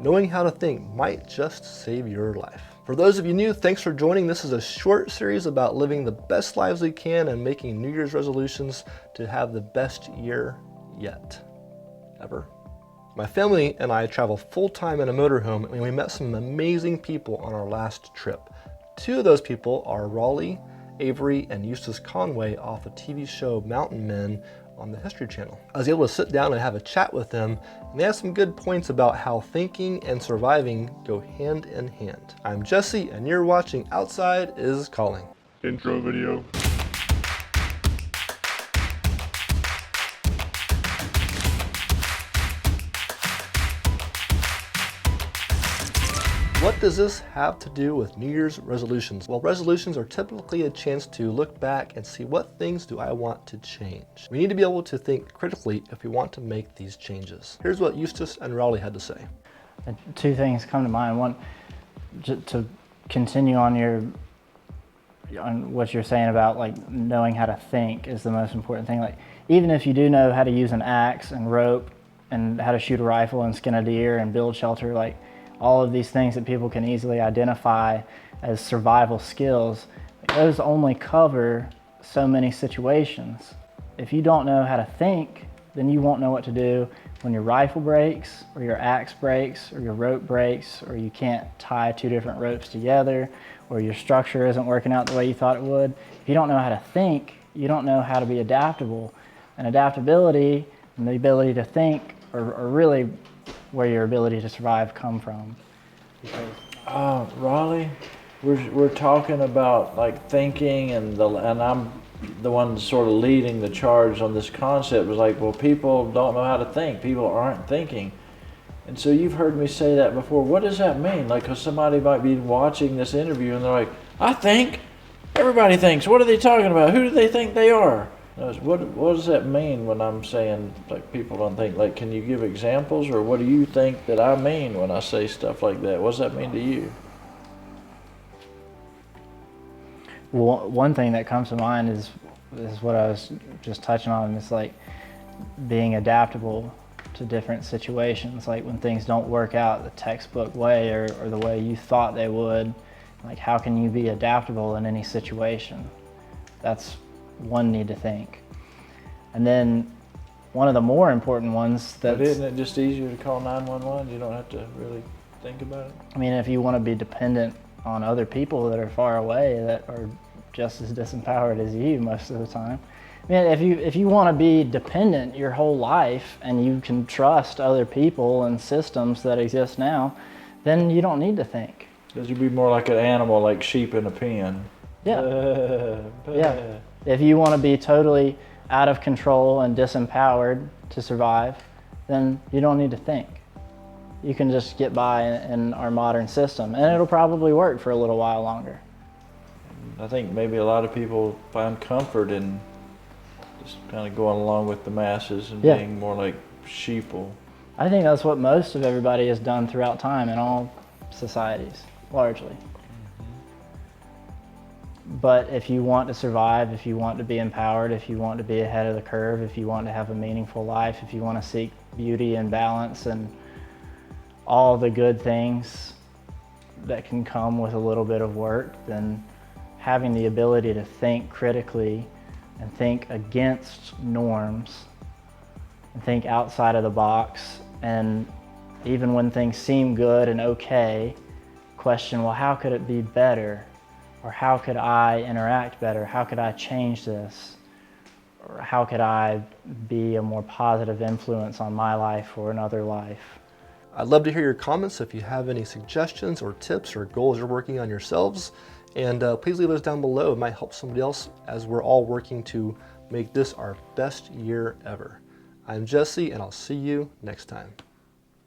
knowing how to think might just save your life. For those of you new, thanks for joining. This is a short series about living the best lives we can and making New Year's resolutions to have the best year yet, ever. My family and I travel full-time in a motorhome, and we met some amazing people on our last trip. Two of those people are Raleigh, Avery, and Eustace Conway off the TV show Mountain Men on the History Channel. I was able to sit down and have a chat with them, and they have some good points about how thinking and surviving go hand in hand. I'm Jesse, and you're watching Outside is Calling. Intro video. What does this have to do with New Year's resolutions? Well, resolutions are typically a chance to look back and see what things do I want to change. We need to be able to think critically if we want to make these changes. Here's what Eustace and Raleigh had to say. Two things come to mind. One, to continue on what you're saying about like knowing how to think is the most important thing. Like even if you do know how to use an axe and rope and how to shoot a rifle and skin a deer and build shelter, like all of these things that people can easily identify as survival skills, those only cover so many situations. If you don't know how to think, then you won't know what to do when your rifle breaks, or your axe breaks, or your rope breaks, or you can't tie two different ropes together, or your structure isn't working out the way you thought it would. If you don't know how to think, you don't know how to be adaptable. And adaptability and the ability to think are really where your ability to survive come from. Raleigh, we're talking about like thinking, and I'm the one sort of leading the charge on this concept. Was like, well, people don't know how to think. People aren't thinking, and so you've heard me say that before. What does that mean? Like, because somebody might be watching this interview and they're like, I think. Everybody thinks. What are they talking about? Who do they think they are? What does that mean when I'm saying like people don't think? Like, can you give examples, or what do you think that I mean when I say stuff like that? What does that mean to you? Well, one thing that comes to mind is what I was just touching on. It's like being adaptable to different situations. Like when things don't work out the textbook way or the way you thought they would, like how can you be adaptable in any situation? That's one need to think. And then one of the more important ones But isn't it just easier to call 911? You don't have to really think about it. I mean, if you want to be dependent on other people that are far away that are just as disempowered as you most of the time. I mean, if you want to be dependent your whole life and you can trust other people and systems that exist now, then you don't need to think. Because you'd be more like an animal, like sheep in a pen. Yeah. Yeah. If you want to be totally out of control and disempowered to survive, then you don't need to think. You can just get by in our modern system, and it'll probably work for a little while longer. I think maybe a lot of people find comfort in just kind of going along with the masses and being more like sheeple. I think that's what most of everybody has done throughout time in all societies, largely. But if you want to survive, if you want to be empowered, if you want to be ahead of the curve, if you want to have a meaningful life, if you want to seek beauty and balance and all the good things that can come with a little bit of work, then having the ability to think critically and think against norms and think outside of the box, and even when things seem good and okay, question, well, how could it be better? Or how could I interact better? How could I change this? Or how could I be a more positive influence on my life or another life? I'd love to hear your comments if you have any suggestions or tips or goals you're working on yourselves. And please leave those down below. It might help somebody else as we're all working to make this our best year ever. I'm Jesse, and I'll see you next time.